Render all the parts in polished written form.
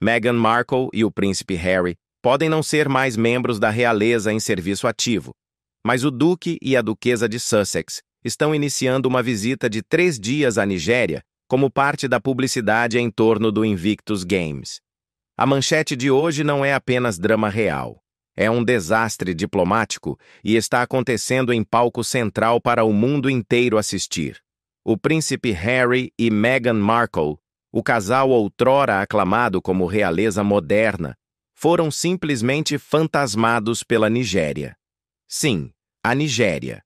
Meghan Markle e o príncipe Harry podem não ser mais membros da realeza em serviço ativo, mas o duque e a duquesa de Sussex estão iniciando uma visita de 3 dias à Nigéria como parte da publicidade em torno do Invictus Games. A manchete de hoje não é apenas drama real. É um desastre diplomático e está acontecendo em palco central para o mundo inteiro assistir. O príncipe Harry e Meghan Markle, o casal outrora aclamado como realeza moderna, foram simplesmente fantasmados pela Nigéria. Sim, a Nigéria.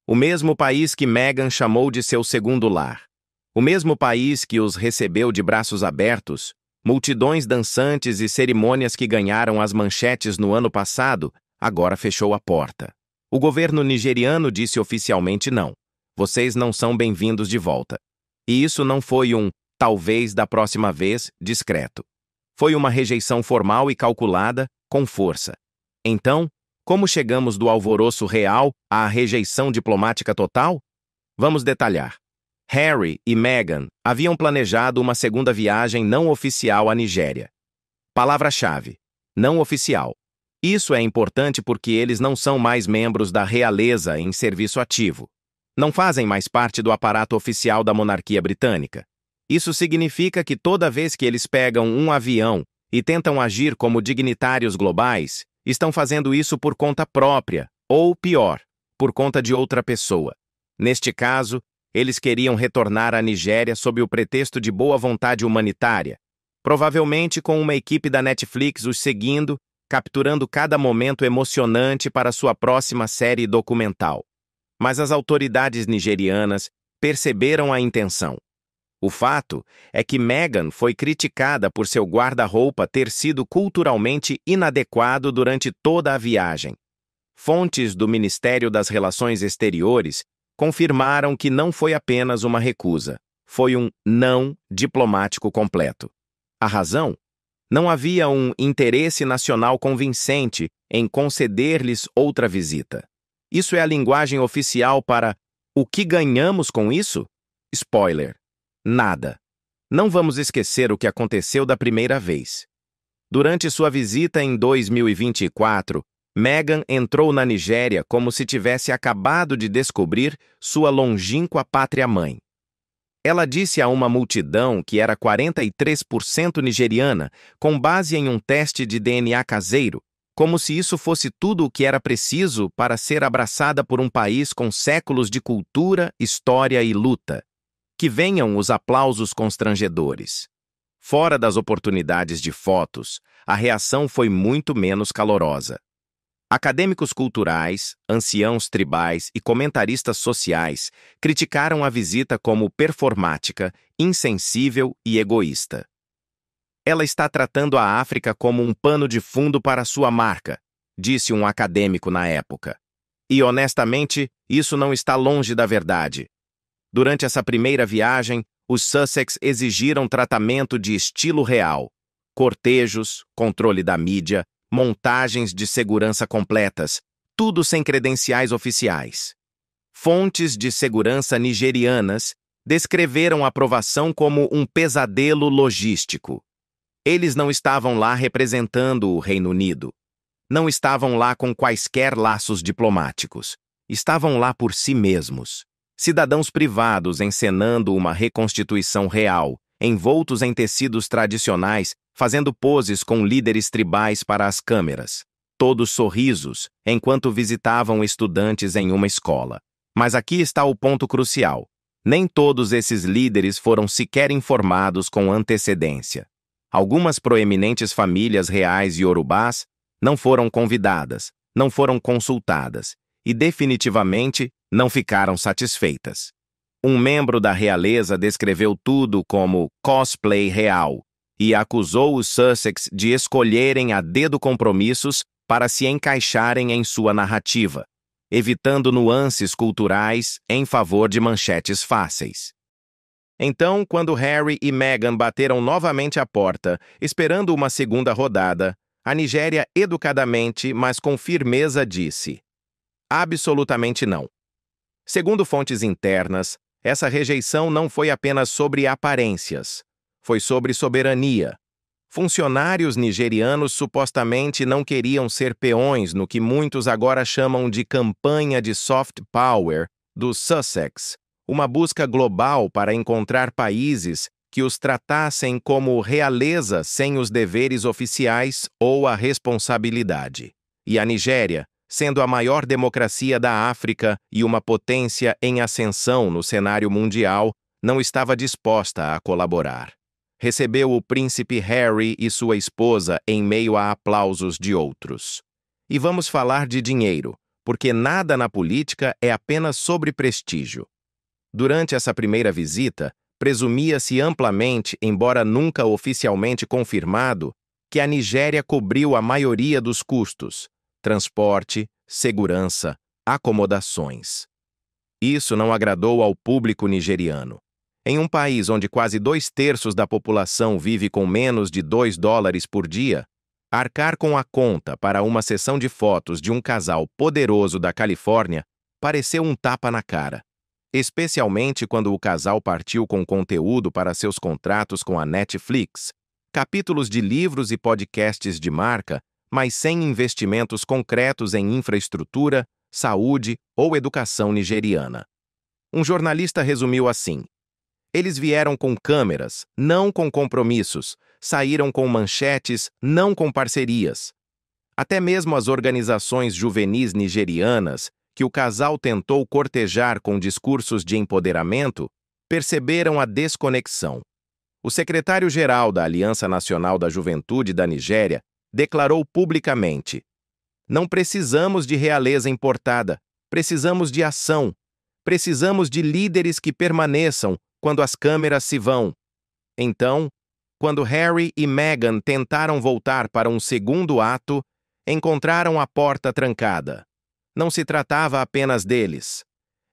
O mesmo país que Meghan chamou de seu segundo lar. O mesmo país que os recebeu de braços abertos, multidões dançantes e cerimônias que ganharam as manchetes no ano passado, agora fechou a porta. O governo nigeriano disse oficialmente não. Vocês não são bem-vindos de volta. E isso não foi um talvez da próxima vez discreto. Foi uma rejeição formal e calculada, com força. Então, como chegamos do alvoroço real à rejeição diplomática total? Vamos detalhar. Harry e Meghan haviam planejado uma segunda viagem não oficial à Nigéria. Palavra-chave: não oficial. Isso é importante porque eles não são mais membros da realeza em serviço ativo. Não fazem mais parte do aparato oficial da monarquia britânica. Isso significa que toda vez que eles pegam um avião e tentam agir como dignitários globais, estão fazendo isso por conta própria, ou pior, por conta de outra pessoa. Neste caso, eles queriam retornar à Nigéria sob o pretexto de boa vontade humanitária, provavelmente com uma equipe da Netflix os seguindo, capturando cada momento emocionante para sua próxima série documental. Mas as autoridades nigerianas perceberam a intenção. O fato é que Meghan foi criticada por seu guarda-roupa ter sido culturalmente inadequado durante toda a viagem. Fontes do Ministério das Relações Exteriores confirmaram que não foi apenas uma recusa, foi um não diplomático completo. A razão? Não havia um interesse nacional convincente em conceder-lhes outra visita. Isso é a linguagem oficial para o que ganhamos com isso? Spoiler: nada. Não vamos esquecer o que aconteceu da primeira vez. Durante sua visita em 2024, Meghan entrou na Nigéria como se tivesse acabado de descobrir sua longínqua pátria-mãe. Ela disse a uma multidão que era 43% nigeriana, com base em um teste de DNA caseiro, como se isso fosse tudo o que era preciso para ser abraçada por um país com séculos de cultura, história e luta. Que venham os aplausos constrangedores. Fora das oportunidades de fotos, a reação foi muito menos calorosa. Acadêmicos culturais, anciãos tribais e comentaristas sociais criticaram a visita como performática, insensível e egoísta. Ela está tratando a África como um pano de fundo para sua marca, disse um acadêmico na época. E, honestamente, isso não está longe da verdade. Durante essa primeira viagem, os Sussex exigiram tratamento de estilo real, cortejos, controle da mídia, montagens de segurança completas, tudo sem credenciais oficiais. Fontes de segurança nigerianas descreveram a aprovação como um pesadelo logístico. Eles não estavam lá representando o Reino Unido. Não estavam lá com quaisquer laços diplomáticos. Estavam lá por si mesmos. Cidadãos privados encenando uma reconstituição real, envoltos em tecidos tradicionais, fazendo poses com líderes tribais para as câmeras. Todos sorrisos, enquanto visitavam estudantes em uma escola. Mas aqui está o ponto crucial. Nem todos esses líderes foram sequer informados com antecedência. Algumas proeminentes famílias reais iorubás não foram convidadas, não foram consultadas e definitivamente não ficaram satisfeitas. Um membro da realeza descreveu tudo como cosplay real e acusou os Sussex de escolherem a dedo compromissos para se encaixarem em sua narrativa, evitando nuances culturais em favor de manchetes fáceis. Então, quando Harry e Meghan bateram novamente à porta, esperando uma segunda rodada, a Nigéria educadamente, mas com firmeza disse: absolutamente não. Segundo fontes internas, essa rejeição não foi apenas sobre aparências, foi sobre soberania. Funcionários nigerianos supostamente não queriam ser peões no que muitos agora chamam de campanha de soft power do Sussex, uma busca global para encontrar países que os tratassem como realeza sem os deveres oficiais ou a responsabilidade. E a Nigéria, sendo a maior democracia da África e uma potência em ascensão no cenário mundial, não estava disposta a colaborar. Recebeu o príncipe Harry e sua esposa em meio a aplausos de outros. E vamos falar de dinheiro, porque nada na política é apenas sobre prestígio. Durante essa primeira visita, presumia-se amplamente, embora nunca oficialmente confirmado, que a Nigéria cobriu a maioria dos custos: transporte, segurança, acomodações. Isso não agradou ao público nigeriano. Em um país onde quase 2/3 da população vive com menos de $2 por dia, arcar com a conta para uma sessão de fotos de um casal poderoso da Califórnia pareceu um tapa na cara, especialmente quando o casal partiu com conteúdo para seus contratos com a Netflix, capítulos de livros e podcasts de marca, mas sem investimentos concretos em infraestrutura, saúde ou educação nigeriana. Um jornalista resumiu assim: eles vieram com câmeras, não com compromissos, saíram com manchetes, não com parcerias. Até mesmo as organizações juvenis nigerianas, que o casal tentou cortejar com discursos de empoderamento, perceberam a desconexão. O secretário-geral da Aliança Nacional da Juventude da Nigéria declarou publicamente: não precisamos de realeza importada, precisamos de ação. Precisamos de líderes que permaneçam quando as câmeras se vão. Então, quando Harry e Meghan tentaram voltar para um segundo ato, encontraram a porta trancada. Não se tratava apenas deles.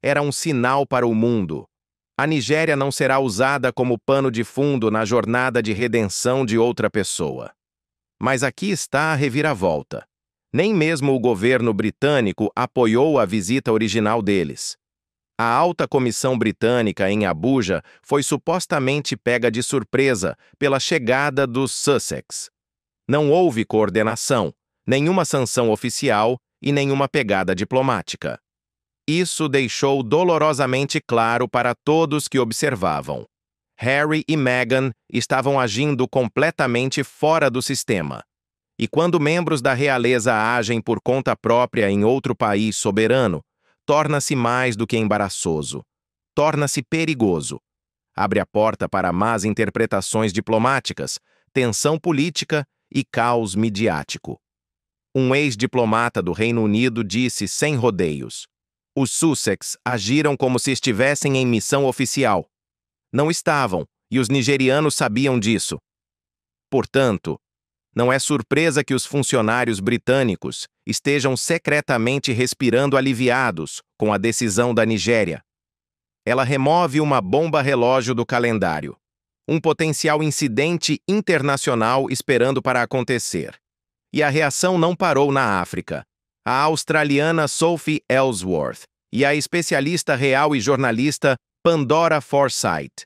Era um sinal para o mundo. A Nigéria não será usada como pano de fundo na jornada de redenção de outra pessoa. Mas aqui está a reviravolta. Nem mesmo o governo britânico apoiou a visita original deles. A alta comissão britânica em Abuja foi supostamente pega de surpresa pela chegada dos Sussex. Não houve coordenação, nenhuma sanção oficial e nenhuma pegada diplomática. Isso deixou dolorosamente claro para todos que observavam. Harry e Meghan estavam agindo completamente fora do sistema. E quando membros da realeza agem por conta própria em outro país soberano, torna-se mais do que embaraçoso. Torna-se perigoso. Abre a porta para más interpretações diplomáticas, tensão política e caos midiático. Um ex-diplomata do Reino Unido disse sem rodeios: os Sussex agiram como se estivessem em missão oficial. Não estavam, e os nigerianos sabiam disso. Portanto, não é surpresa que os funcionários britânicos estejam secretamente respirando aliviados com a decisão da Nigéria. Ela remove uma bomba-relógio do calendário. Um potencial incidente internacional esperando para acontecer. E a reação não parou na África. A australiana Sophie Ellsworth e a especialista real e jornalista Pandora Forsyth.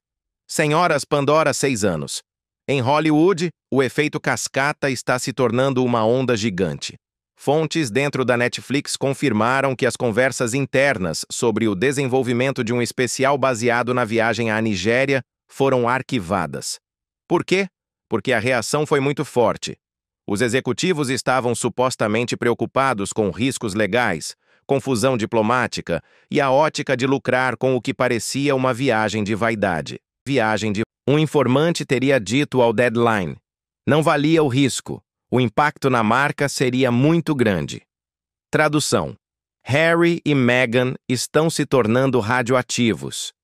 Senhoras Pandora, 6 anos. Em Hollywood, o efeito cascata está se tornando uma onda gigante. Fontes dentro da Netflix confirmaram que as conversas internas sobre o desenvolvimento de um especial baseado na viagem à Nigéria foram arquivadas. Por quê? Porque a reação foi muito forte. Os executivos estavam supostamente preocupados com riscos legais, confusão diplomática e a ótica de lucrar com o que parecia uma viagem de vaidade. Um informante teria dito ao Deadline: não valia o risco, o impacto na marca seria muito grande. Tradução: Harry e Meghan estão se tornando radioativos.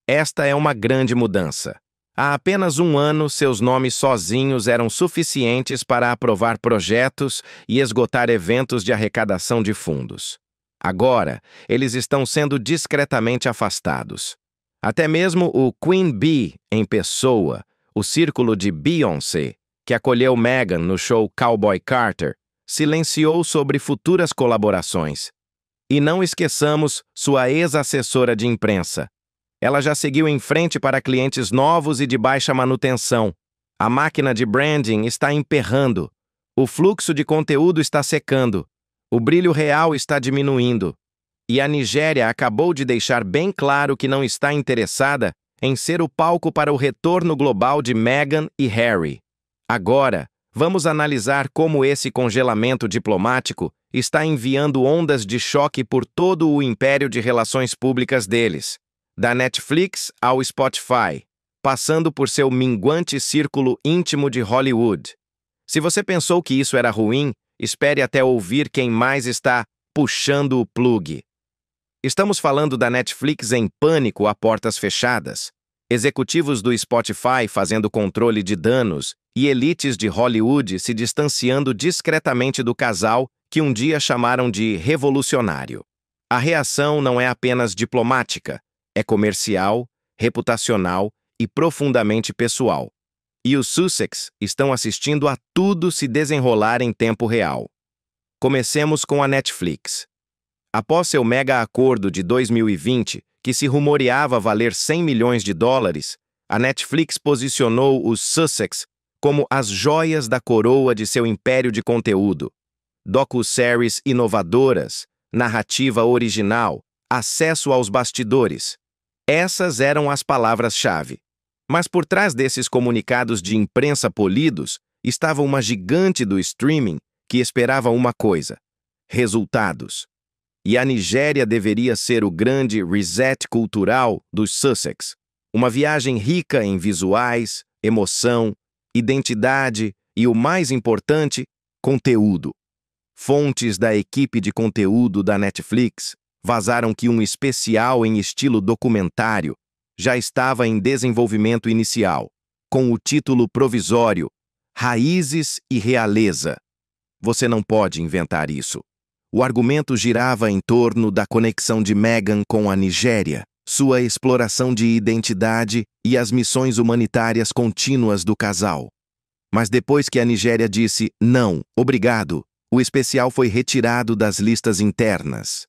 Esta é uma grande mudança. Há apenas um ano, seus nomes sozinhos eram suficientes para aprovar projetos e esgotar eventos de arrecadação de fundos. Agora, eles estão sendo discretamente afastados. Até mesmo o Queen Bee, em pessoa, o círculo de Beyoncé, que acolheu Meghan no show Cowboy Carter, silenciou sobre futuras colaborações. E não esqueçamos sua ex-assessora de imprensa. Ela já seguiu em frente para clientes novos e de baixa manutenção. A máquina de branding está emperrando. O fluxo de conteúdo está secando. O brilho real está diminuindo. E a Nigéria acabou de deixar bem claro que não está interessada em ser o palco para o retorno global de Meghan e Harry. Agora, vamos analisar como esse congelamento diplomático está enviando ondas de choque por todo o império de relações públicas deles, da Netflix ao Spotify, passando por seu minguante círculo íntimo de Hollywood. Se você pensou que isso era ruim, espere até ouvir quem mais está puxando o plug. Estamos falando da Netflix em pânico a portas fechadas, executivos do Spotify fazendo controle de danos e elites de Hollywood se distanciando discretamente do casal que um dia chamaram de revolucionário. A reação não é apenas diplomática, é comercial, reputacional e profundamente pessoal. E os Sussex estão assistindo a tudo se desenrolar em tempo real. Comecemos com a Netflix. Após seu mega acordo de 2020, que se rumoreava valer 100 milhões de dólares, a Netflix posicionou os Sussex como as joias da coroa de seu império de conteúdo. Docu-séries inovadoras, narrativa original, acesso aos bastidores. Essas eram as palavras-chave. Mas por trás desses comunicados de imprensa polidos, estava uma gigante do streaming que esperava uma coisa: resultados. E a Nigéria deveria ser o grande reset cultural dos Sussex. Uma viagem rica em visuais, emoção, identidade e, o mais importante, conteúdo. Fontes da equipe de conteúdo da Netflix vazaram que um especial em estilo documentário já estava em desenvolvimento inicial, com o título provisório Raízes e Realeza. Você não pode inventar isso. O argumento girava em torno da conexão de Meghan com a Nigéria, sua exploração de identidade e as missões humanitárias contínuas do casal. Mas depois que a Nigéria disse não, obrigado, o especial foi retirado das listas internas.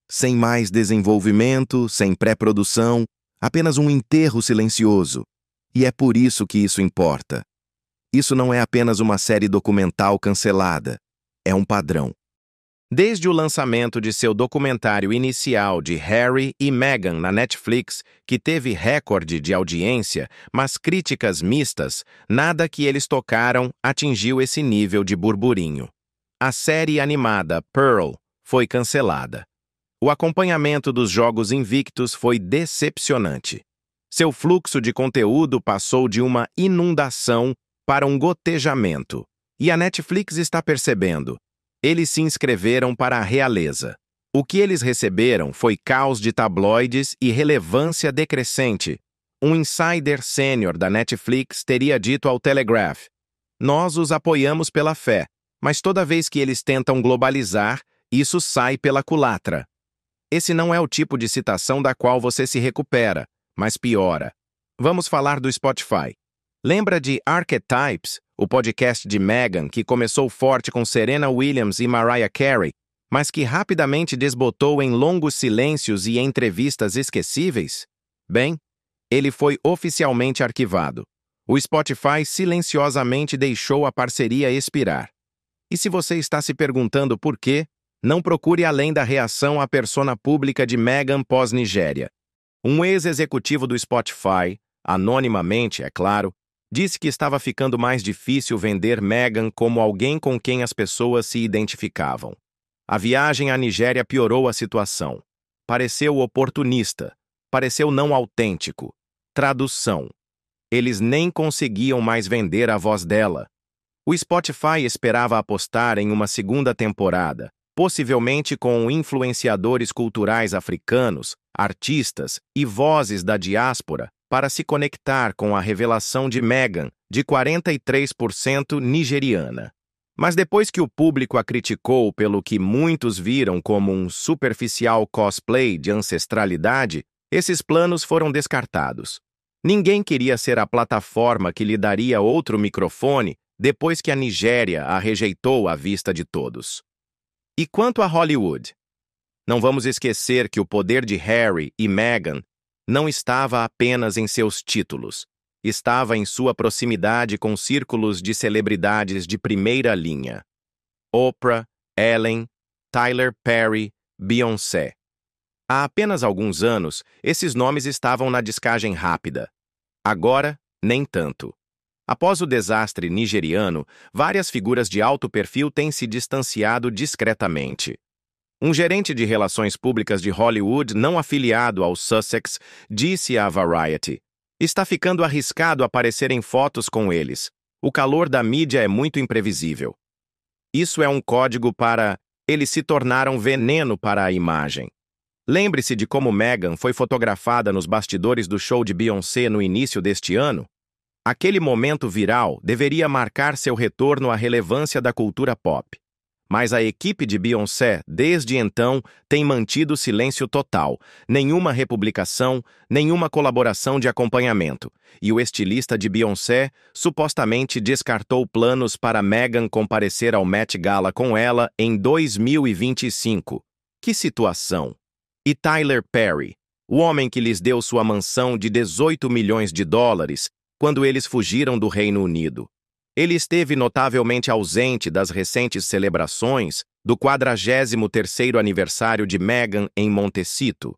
Sem mais desenvolvimento, sem pré-produção, apenas um enterro silencioso. E é por isso que isso importa. Isso não é apenas uma série documental cancelada. É um padrão. Desde o lançamento de seu documentário inicial de Harry e Meghan na Netflix, que teve recorde de audiência, mas críticas mistas, nada que eles tocaram atingiu esse nível de burburinho. A série animada Pearl foi cancelada. O acompanhamento dos Jogos Invictos foi decepcionante. Seu fluxo de conteúdo passou de uma inundação para um gotejamento. E a Netflix está percebendo. Eles se inscreveram para a realeza. O que eles receberam foi caos de tabloides e relevância decrescente. Um insider sênior da Netflix teria dito ao Telegraph: "Nós os apoiamos pela fé, mas toda vez que eles tentam globalizar, isso sai pela culatra." Esse não é o tipo de citação da qual você se recupera, mas piora. Vamos falar do Spotify. Lembra de Archetypes, o podcast de Meghan que começou forte com Serena Williams e Mariah Carey, mas que rapidamente desbotou em longos silêncios e entrevistas esquecíveis? Bem, ele foi oficialmente arquivado. O Spotify silenciosamente deixou a parceria expirar. E se você está se perguntando por quê, não procure além da reação à persona pública de Meghan pós-Nigéria. Um ex-executivo do Spotify, anonimamente, é claro, disse que estava ficando mais difícil vender Meghan como alguém com quem as pessoas se identificavam. A viagem à Nigéria piorou a situação. Pareceu oportunista, pareceu não autêntico. Tradução: eles nem conseguiam mais vender a voz dela. O Spotify esperava apostar em uma segunda temporada, possivelmente com influenciadores culturais africanos, artistas e vozes da diáspora, para se conectar com a revelação de Meghan, de 43% nigeriana. Mas depois que o público a criticou pelo que muitos viram como um superficial cosplay de ancestralidade, esses planos foram descartados. Ninguém queria ser a plataforma que lhe daria outro microfone depois que a Nigéria a rejeitou à vista de todos. E quanto a Hollywood? Não vamos esquecer que o poder de Harry e Meghan não estava apenas em seus títulos. estava em sua proximidade com círculos de celebridades de primeira linha. Oprah, Ellen, Tyler Perry, Beyoncé. Há apenas alguns anos, esses nomes estavam na descagem rápida. Agora, nem tanto. Após o desastre nigeriano, várias figuras de alto perfil têm se distanciado discretamente. Um gerente de relações públicas de Hollywood, não afiliado ao Sussex, disse à Variety: "Está ficando arriscado aparecer em fotos com eles. O calor da mídia é muito imprevisível. Isso é um código para... Eles se tornaram veneno para a imagem." Lembre-se de como Meghan foi fotografada nos bastidores do show de Beyoncé no início deste ano? Aquele momento viral deveria marcar seu retorno à relevância da cultura pop. Mas a equipe de Beyoncé, desde então, tem mantido silêncio total, nenhuma republicação, nenhuma colaboração de acompanhamento, e o estilista de Beyoncé supostamente descartou planos para Meghan comparecer ao Met Gala com ela em 2025. Que situação! E Tyler Perry, o homem que lhes deu sua mansão de 18 milhões de dólares quando eles fugiram do Reino Unido. Ele esteve notavelmente ausente das recentes celebrações do 43º aniversário de Meghan em Montecito.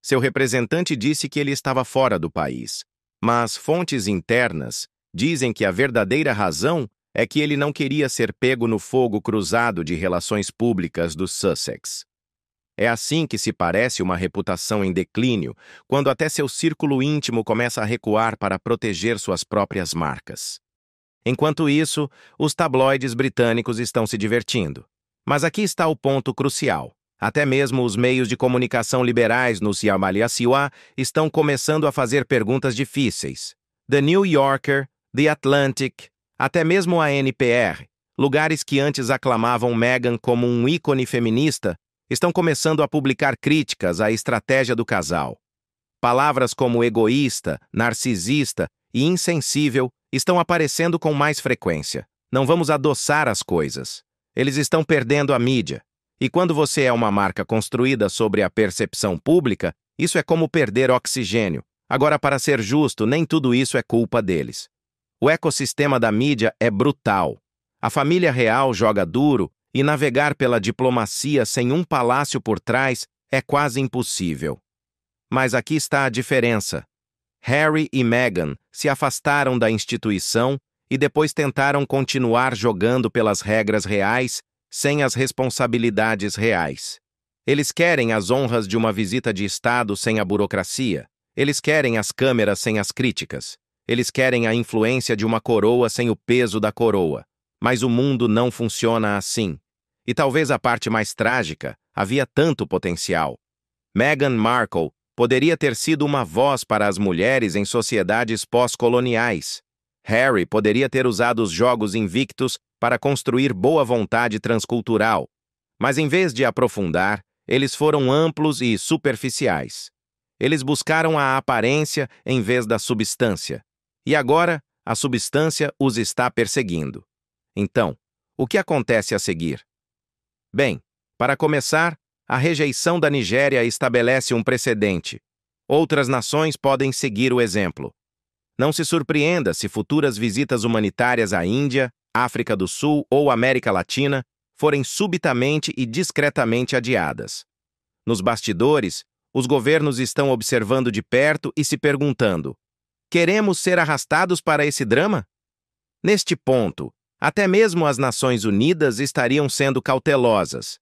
Seu representante disse que ele estava fora do país, mas fontes internas dizem que a verdadeira razão é que ele não queria ser pego no fogo cruzado de relações públicas do Sussex. É assim que se parece uma reputação em declínio, quando até seu círculo íntimo começa a recuar para proteger suas próprias marcas. Enquanto isso, os tabloides britânicos estão se divertindo. Mas aqui está o ponto crucial. Até mesmo os meios de comunicação liberais no Siamaliasiwa estão começando a fazer perguntas difíceis. The New Yorker, The Atlantic, até mesmo a NPR, lugares que antes aclamavam Meghan como um ícone feminista, estão começando a publicar críticas à estratégia do casal. Palavras como egoísta, narcisista e insensível estão aparecendo com mais frequência. Não vamos adoçar as coisas. Eles estão perdendo a mídia. E quando você é uma marca construída sobre a percepção pública, isso é como perder oxigênio. Agora, para ser justo, nem tudo isso é culpa deles. O ecossistema da mídia é brutal. A família real joga duro e navegar pela diplomacia sem um palácio por trás é quase impossível. Mas aqui está a diferença. Harry e Meghan se afastaram da instituição e depois tentaram continuar jogando pelas regras reais, sem as responsabilidades reais. Eles querem as honras de uma visita de Estado sem a burocracia. Eles querem as câmeras sem as críticas. Eles querem a influência de uma coroa sem o peso da coroa. Mas o mundo não funciona assim. E talvez a parte mais trágica, havia tanto potencial. Meghan Markle poderia ter sido uma voz para as mulheres em sociedades pós-coloniais. Harry poderia ter usado os jogos invictos para construir boa vontade transcultural. Mas em vez de aprofundar, eles foram amplos e superficiais. Eles buscaram a aparência em vez da substância. E agora, a substância os está perseguindo. Então, o que acontece a seguir? Bem, para começar, a rejeição da Nigéria estabelece um precedente. Outras nações podem seguir o exemplo. Não se surpreenda se futuras visitas humanitárias à Índia, África do Sul ou América Latina forem subitamente e discretamente adiadas. Nos bastidores, os governos estão observando de perto e se perguntando: queremos ser arrastados para esse drama? Neste ponto, até mesmo as Nações Unidas estariam sendo cautelosas.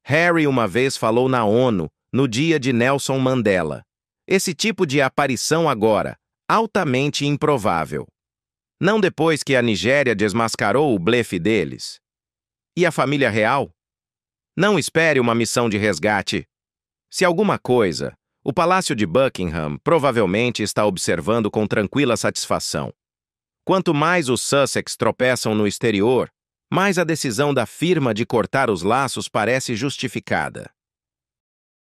Harry uma vez falou na ONU, no dia de Nelson Mandela. Esse tipo de aparição agora, altamente improvável. Não depois que a Nigéria desmascarou o blefe deles. E a família real? Não espere uma missão de resgate. Se alguma coisa, o Palácio de Buckingham provavelmente está observando com tranquila satisfação. Quanto mais os Sussex tropeçam no exterior, mais a decisão da firma de cortar os laços parece justificada.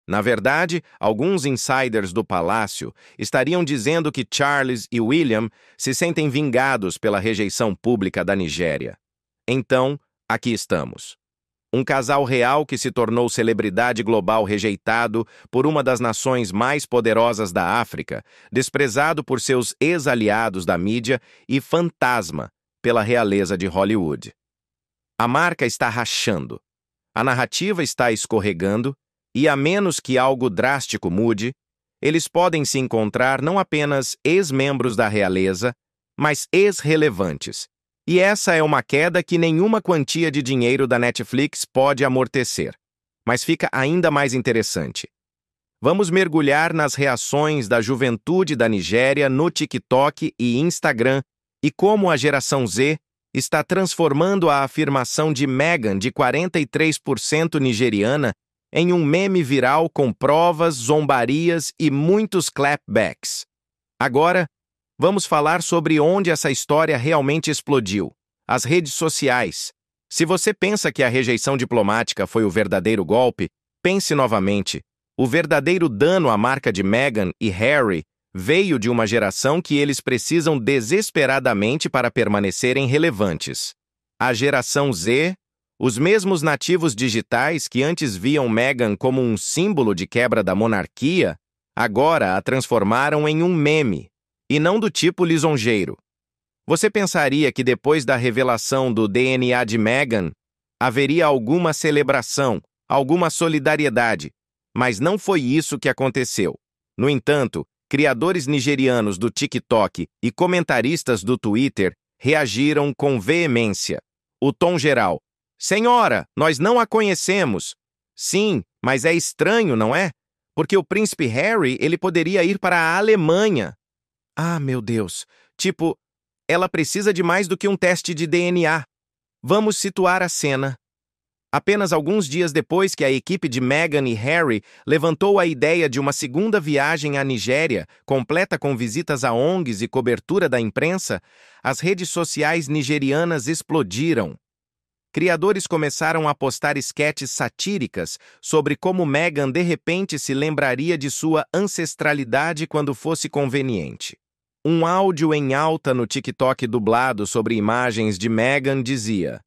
Na verdade, alguns insiders do palácio estariam dizendo que Charles e William se sentem vingados pela rejeição pública da Nigéria. Então, aqui estamos. Um casal real que se tornou celebridade global rejeitado por uma das nações mais poderosas da África, desprezado por seus ex-aliados da mídia e fantasma pela realeza de Hollywood. A marca está rachando. A narrativa está escorregando e, a menos que algo drástico mude, eles podem se encontrar não apenas ex-membros da realeza, mas ex-relevantes. E essa é uma queda que nenhuma quantia de dinheiro da Netflix pode amortecer. Mas fica ainda mais interessante. Vamos mergulhar nas reações da juventude da Nigéria no TikTok e Instagram e como a geração Z está transformando a afirmação de Meghan de 43% nigeriana em um meme viral com provas, zombarias e muitos clapbacks. Agora, vamos falar sobre onde essa história realmente explodiu: as redes sociais. Se você pensa que a rejeição diplomática foi o verdadeiro golpe, pense novamente. O verdadeiro dano à marca de Meghan e Harry veio de uma geração que eles precisam desesperadamente para permanecerem relevantes. A geração Z, os mesmos nativos digitais que antes viam Meghan como um símbolo de quebra da monarquia, agora a transformaram em um meme, e não do tipo lisonjeiro. Você pensaria que depois da revelação do DNA de Meghan, haveria alguma celebração, alguma solidariedade, mas não foi isso que aconteceu. No entanto, criadores nigerianos do TikTok e comentaristas do Twitter reagiram com veemência. O tom geral: "Senhora, nós não a conhecemos." Sim, mas é estranho, não é? Porque o príncipe Harry, ele poderia ir para a Alemanha. Ah, meu Deus. Tipo, ela precisa de mais do que um teste de DNA. Vamos situar a cena. Apenas alguns dias depois que a equipe de Meghan e Harry levantou a ideia de uma segunda viagem à Nigéria, completa com visitas a ONGs e cobertura da imprensa, as redes sociais nigerianas explodiram. Criadores começaram a postar esquetes satíricas sobre como Meghan de repente se lembraria de sua ancestralidade quando fosse conveniente. Um áudio em alta no TikTok dublado sobre imagens de Meghan dizia: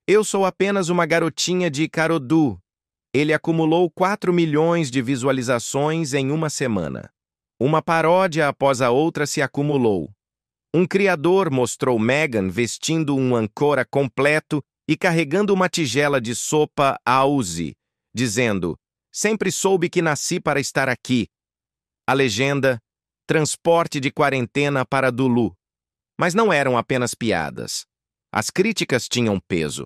"Eu sou apenas uma garotinha de Ikorodu." Ele acumulou 4 milhões de visualizações em uma semana. Uma paródia após a outra se acumulou. Um criador mostrou Meghan vestindo um ancora completo e carregando uma tigela de sopa auzi, dizendo: "Sempre soube que nasci para estar aqui." A legenda: "Transporte de quarentena para Dulu." Mas não eram apenas piadas. As críticas tinham peso.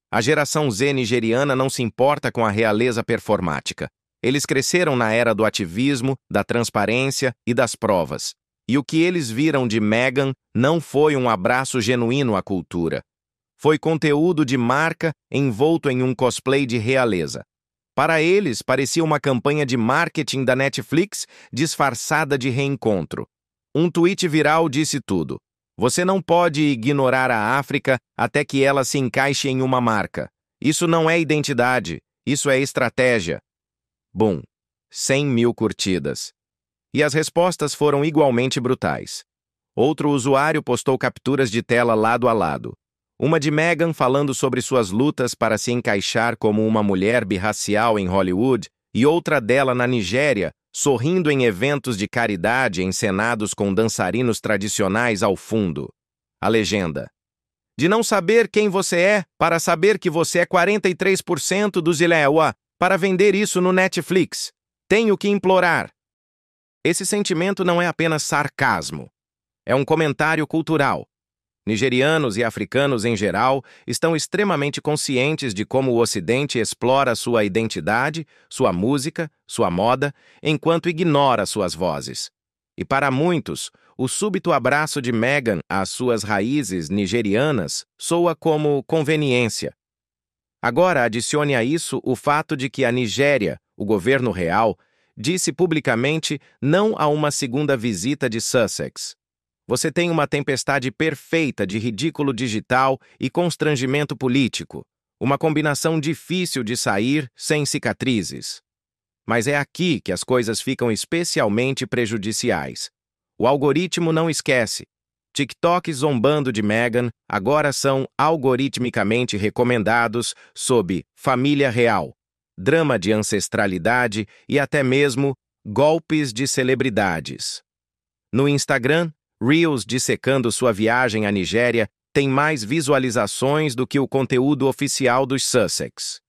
A geração Z nigeriana não se importa com a realeza performática. Eles cresceram na era do ativismo, da transparência e das provas. E o que eles viram de Meghan não foi um abraço genuíno à cultura. Foi conteúdo de marca envolto em um cosplay de realeza. Para eles, parecia uma campanha de marketing da Netflix disfarçada de reencontro. Um tweet viral disse tudo. Você não pode ignorar a África até que ela se encaixe em uma marca. Isso não é identidade, isso é estratégia. Bum, 100 mil curtidas. E as respostas foram igualmente brutais. Outro usuário postou capturas de tela lado a lado. Uma de Meghan falando sobre suas lutas para se encaixar como uma mulher birracial em Hollywood e outra dela na Nigéria, sorrindo em eventos de caridade encenados com dançarinos tradicionais ao fundo. A legenda: "De não saber quem você é, para saber que você é 43% dos Ilewa, para vender isso no Netflix. Tenho que implorar." Esse sentimento não é apenas sarcasmo. É um comentário cultural. Nigerianos e africanos em geral estão extremamente conscientes de como o Ocidente explora sua identidade, sua música, sua moda, enquanto ignora suas vozes. E para muitos, o súbito abraço de Meghan às suas raízes nigerianas soa como conveniência. Agora adicione a isso o fato de que a Nigéria, o governo real, disse publicamente não a uma segunda visita de Sussex. Você tem uma tempestade perfeita de ridículo digital e constrangimento político, uma combinação difícil de sair sem cicatrizes. Mas é aqui que as coisas ficam especialmente prejudiciais. O algoritmo não esquece. TikTok zombando de Meghan agora são algoritmicamente recomendados sob família real, drama de ancestralidade e até mesmo golpes de celebridades. No Instagram, Reels dissecando sua viagem à Nigéria tem mais visualizações do que o conteúdo oficial dos Sussex.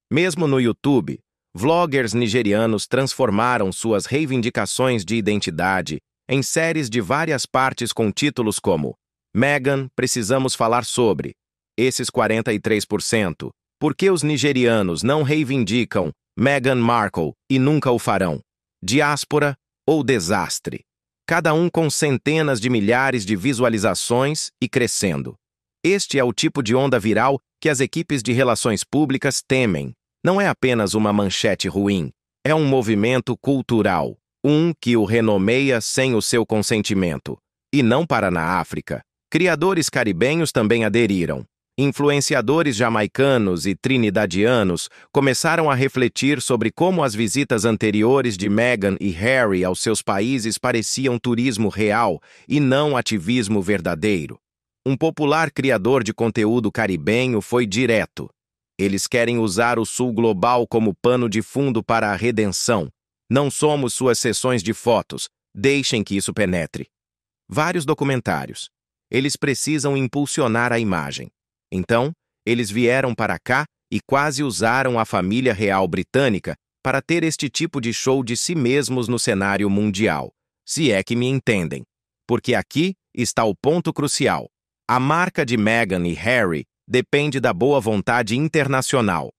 Mesmo no YouTube, vloggers nigerianos transformaram suas reivindicações de identidade em séries de várias partes com títulos como Meghan, precisamos falar sobre, esses 43%, por que os nigerianos não reivindicam Meghan Markle e nunca o farão, diáspora ou desastre. Cada um com centenas de milhares de visualizações e crescendo. Este é o tipo de onda viral que as equipes de relações públicas temem. Não é apenas uma manchete ruim, é um movimento cultural, que o renomeia sem o seu consentimento. E não para na África. Criadores caribenhos também aderiram. Influenciadores jamaicanos e trinidadianos começaram a refletir sobre como as visitas anteriores de Meghan e Harry aos seus países pareciam turismo real e não ativismo verdadeiro. Um popular criador de conteúdo caribenho foi direto. Eles querem usar o Sul global como pano de fundo para a redenção. Não somos suas sessões de fotos. Deixem que isso penetre. Vários documentários. Eles precisam impulsionar a imagem. Então, eles vieram para cá e quase usaram a família real britânica para ter este tipo de show de si mesmos no cenário mundial. Se é que me entendem. Porque aqui está o ponto crucial. A marca de Meghan e Harry depende da boa vontade internacional.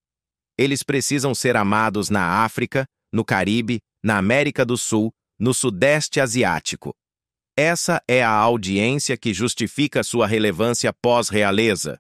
Eles precisam ser amados na África, no Caribe, na América do Sul, no Sudeste Asiático. Essa é a audiência que justifica sua relevância pós-realeza.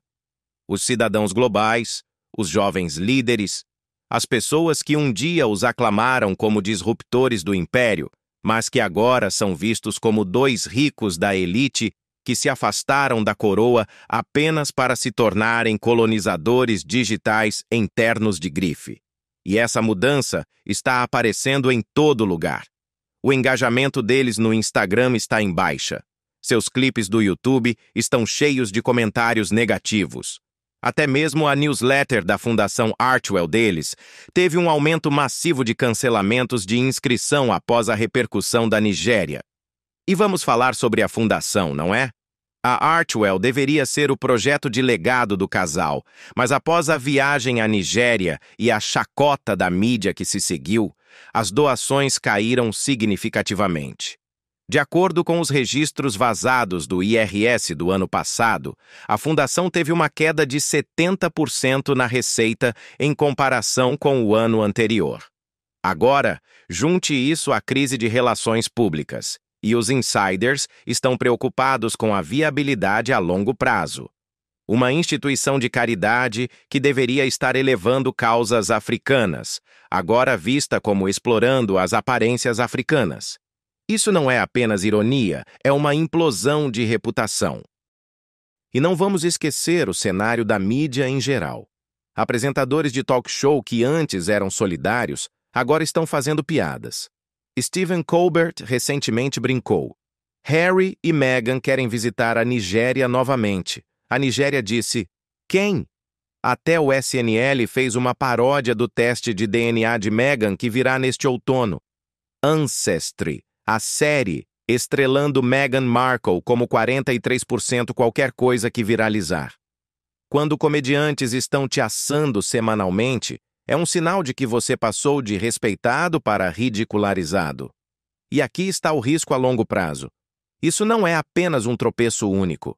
Os cidadãos globais, os jovens líderes, as pessoas que um dia os aclamaram como disruptores do império, mas que agora são vistos como dois ricos da elite que se afastaram da coroa apenas para se tornarem colonizadores digitais internos de grife. E essa mudança está aparecendo em todo lugar. O engajamento deles no Instagram está em baixa. Seus clipes do YouTube estão cheios de comentários negativos. Até mesmo a newsletter da Fundação Archewell deles teve um aumento massivo de cancelamentos de inscrição após a repercussão da Nigéria. E vamos falar sobre a fundação, não é? A Archewell deveria ser o projeto de legado do casal, mas após a viagem à Nigéria e a chacota da mídia que se seguiu, as doações caíram significativamente. De acordo com os registros vazados do IRS do ano passado, a fundação teve uma queda de 70% na receita em comparação com o ano anterior. Agora, junte isso à crise de relações públicas, e os insiders estão preocupados com a viabilidade a longo prazo. Uma instituição de caridade que deveria estar elevando causas africanas, agora vista como explorando as aparências africanas. Isso não é apenas ironia, é uma implosão de reputação. E não vamos esquecer o cenário da mídia em geral. Apresentadores de talk show que antes eram solidários, agora estão fazendo piadas. Stephen Colbert recentemente brincou. Harry e Meghan querem visitar a Nigéria novamente. A Nigéria disse, quem? Até o SNL fez uma paródia do teste de DNA de Meghan que virá neste outono. Ancestry, a série, estrelando Meghan Markle como 43% qualquer coisa que viralizar. Quando comediantes estão te assando semanalmente, é um sinal de que você passou de respeitado para ridicularizado. E aqui está o risco a longo prazo. Isso não é apenas um tropeço único.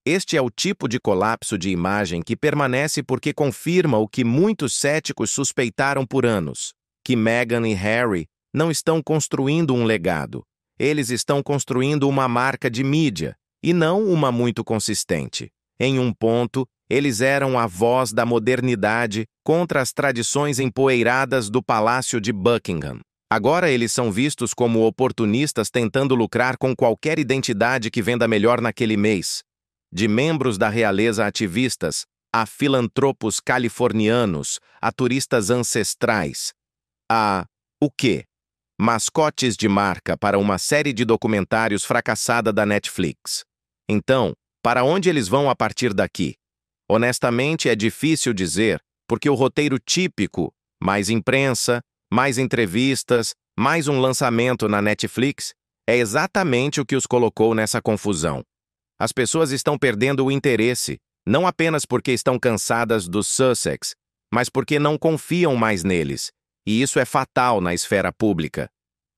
Este é o tipo de colapso de imagem que permanece porque confirma o que muitos céticos suspeitaram por anos, que Meghan e Harry não estão construindo um legado. Eles estão construindo uma marca de mídia, e não uma muito consistente. Em um ponto, eles eram a voz da modernidade contra as tradições empoeiradas do Palácio de Buckingham. Agora eles são vistos como oportunistas tentando lucrar com qualquer identidade que venda melhor naquele mês. De membros da realeza ativistas, a filantropos californianos, a turistas ancestrais, o quê? Mascotes de marca para uma série de documentários fracassada da Netflix. Então, para onde eles vão a partir daqui? Honestamente, é difícil dizer, porque o roteiro típico, mais imprensa, mais entrevistas, mais um lançamento na Netflix, é exatamente o que os colocou nessa confusão. As pessoas estão perdendo o interesse, não apenas porque estão cansadas dos Sussex, mas porque não confiam mais neles, e isso é fatal na esfera pública.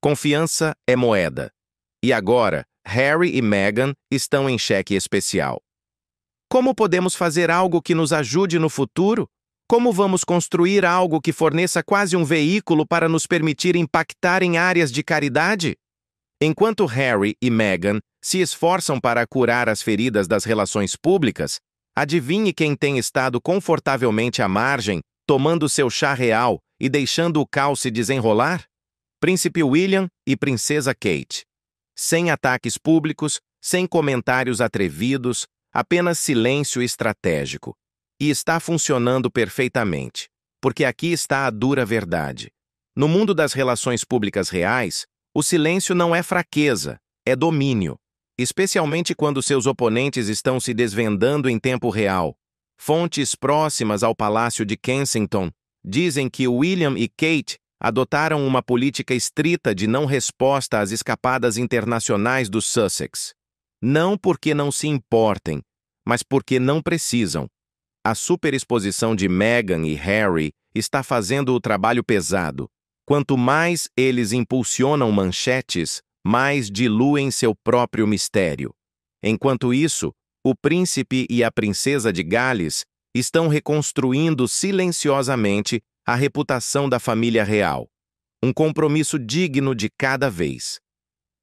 Confiança é moeda. E agora, Harry e Meghan estão em xeque especial. Como podemos fazer algo que nos ajude no futuro? Como vamos construir algo que forneça quase um veículo para nos permitir impactar em áreas de caridade? Enquanto Harry e Meghan se esforçam para curar as feridas das relações públicas, adivinhe quem tem estado confortavelmente à margem, tomando seu chá real e deixando o caos se desenrolar? Príncipe William e Princesa Kate. Sem ataques públicos, sem comentários atrevidos, apenas silêncio estratégico. E está funcionando perfeitamente, porque aqui está a dura verdade. No mundo das relações públicas reais, o silêncio não é fraqueza, é domínio, especialmente quando seus oponentes estão se desvendando em tempo real. Fontes próximas ao Palácio de Kensington dizem que William e Kate adotaram uma política estrita de não resposta às escapadas internacionais dos Sussex. Não porque não se importem, mas porque não precisam. A superexposição de Meghan e Harry está fazendo o trabalho pesado. Quanto mais eles impulsionam manchetes, mais diluem seu próprio mistério. Enquanto isso, o príncipe e a princesa de Gales estão reconstruindo silenciosamente a reputação da família real. Um compromisso digno de cada vez.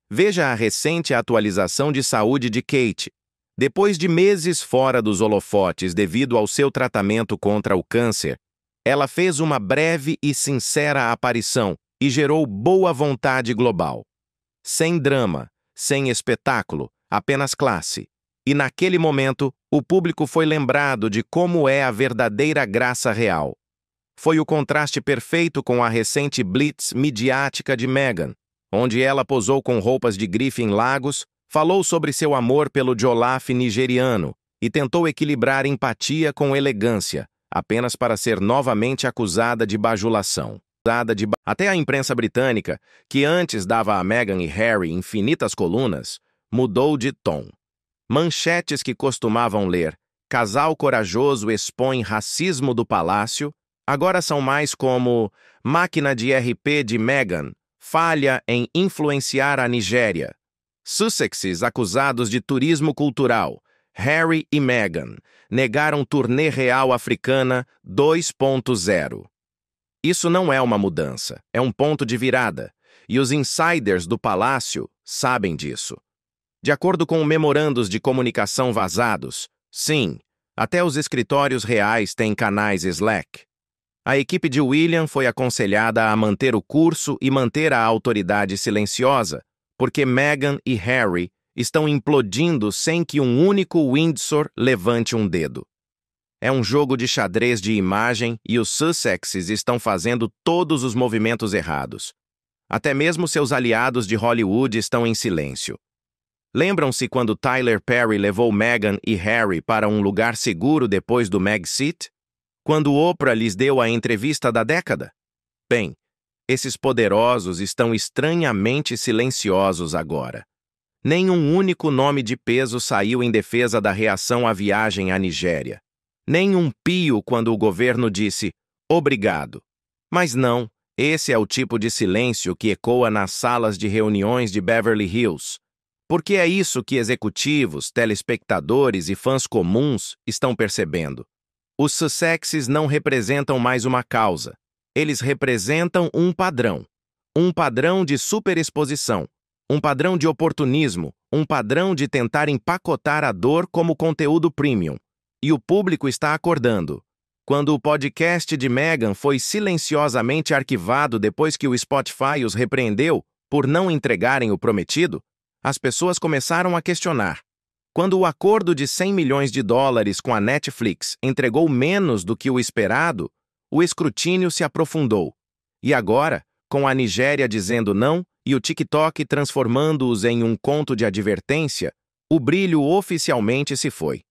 Veja a recente atualização de saúde de Kate. Depois de meses fora dos holofotes devido ao seu tratamento contra o câncer, ela fez uma breve e sincera aparição e gerou boa vontade global. Sem drama, sem espetáculo, apenas classe. E naquele momento, o público foi lembrado de como é a verdadeira graça real. Foi o contraste perfeito com a recente blitz midiática de Meghan, onde ela posou com roupas de grife em Lagos, falou sobre seu amor pelo jollof nigeriano e tentou equilibrar empatia com elegância, apenas para ser novamente acusada de bajulação. Até a imprensa britânica, que antes dava a Meghan e Harry infinitas colunas, mudou de tom. Manchetes que costumavam ler "Casal corajoso expõe racismo do palácio", agora são mais como "Máquina de RP de Meghan falha em influenciar a Nigéria". Sussexes acusados de turismo cultural. Harry e Meghan negaram turnê real africana 2.0. Isso não é uma mudança, é um ponto de virada, e os insiders do palácio sabem disso. De acordo com memorandos de comunicação vazados, sim, até os escritórios reais têm canais Slack. A equipe de William foi aconselhada a manter o curso e manter a autoridade silenciosa, porque Meghan e Harry estão implodindo sem que um único Windsor levante um dedo. É um jogo de xadrez de imagem e os Sussexes estão fazendo todos os movimentos errados. Até mesmo seus aliados de Hollywood estão em silêncio. Lembram-se quando Tyler Perry levou Meghan e Harry para um lugar seguro depois do Megxit? Quando Oprah lhes deu a entrevista da década? Bem, esses poderosos estão estranhamente silenciosos agora. Nenhum único nome de peso saiu em defesa da reação à viagem à Nigéria. Nem um pio quando o governo disse "obrigado". Mas não, esse é o tipo de silêncio que ecoa nas salas de reuniões de Beverly Hills. Porque é isso que executivos, telespectadores e fãs comuns estão percebendo. Os Sussexes não representam mais uma causa. Eles representam um padrão. Um padrão de superexposição. Um padrão de oportunismo. Um padrão de tentar empacotar a dor como conteúdo premium. E o público está acordando. Quando o podcast de Meghan foi silenciosamente arquivado depois que o Spotify os repreendeu por não entregarem o prometido, as pessoas começaram a questionar. Quando o acordo de $100 milhões com a Netflix entregou menos do que o esperado, o escrutínio se aprofundou. E agora, com a Nigéria dizendo não e o TikTok transformando-os em um conto de advertência, O brilho oficialmente se foi.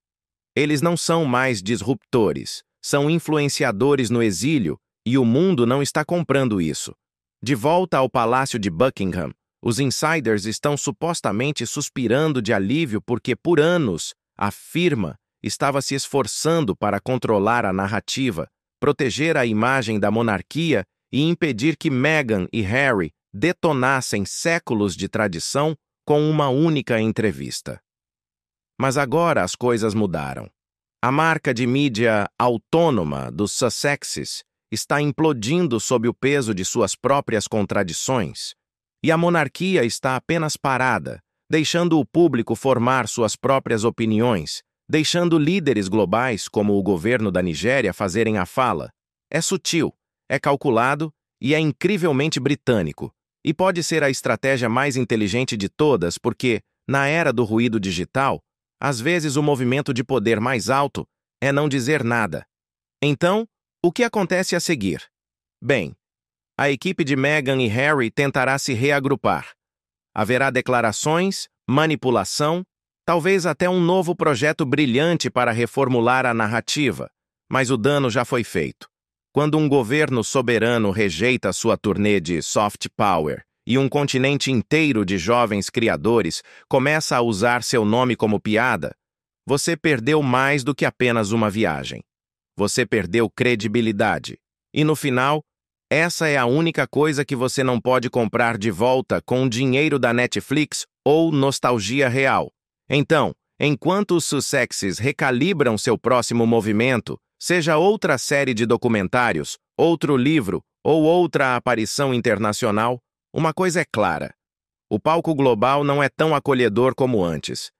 Eles não são mais disruptores, são influenciadores no exílio e o mundo não está comprando isso. De volta ao Palácio de Buckingham, os insiders estão supostamente suspirando de alívio porque, por anos, a firma estava se esforçando para controlar a narrativa, proteger a imagem da monarquia e impedir que Meghan e Harry detonassem séculos de tradição com uma única entrevista. Mas agora as coisas mudaram. A marca de mídia autônoma dos Sussexes está implodindo sob o peso de suas próprias contradições, e a monarquia está apenas parada, deixando o público formar suas próprias opiniões, deixando líderes globais como o governo da Nigéria fazerem a fala. É sutil, é calculado e é incrivelmente britânico, e pode ser a estratégia mais inteligente de todas porque, na era do ruído digital, às vezes o movimento de poder mais alto é não dizer nada. Então, o que acontece a seguir? Bem, a equipe de Meghan e Harry tentará se reagrupar. Haverá declarações, manipulação, talvez até um novo projeto brilhante para reformular a narrativa, mas o dano já foi feito. Quando um governo soberano rejeita sua turnê de soft power e um continente inteiro de jovens criadores começa a usar seu nome como piada, você perdeu mais do que apenas uma viagem. Você perdeu credibilidade. E no final, essa é a única coisa que você não pode comprar de volta com o dinheiro da Netflix ou nostalgia real. Então, enquanto os Sussexes recalibram seu próximo movimento, seja outra série de documentários, outro livro ou outra aparição internacional, uma coisa é clara: o palco global não é tão acolhedor como antes.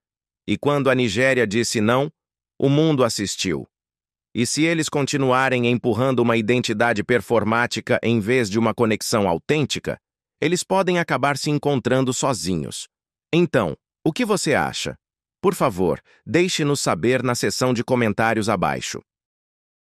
E quando a Nigéria disse não, o mundo assistiu. E se eles continuarem empurrando uma identidade performática em vez de uma conexão autêntica, eles podem acabar se encontrando sozinhos. Então, o que você acha? Por favor, deixe-nos saber na seção de comentários abaixo.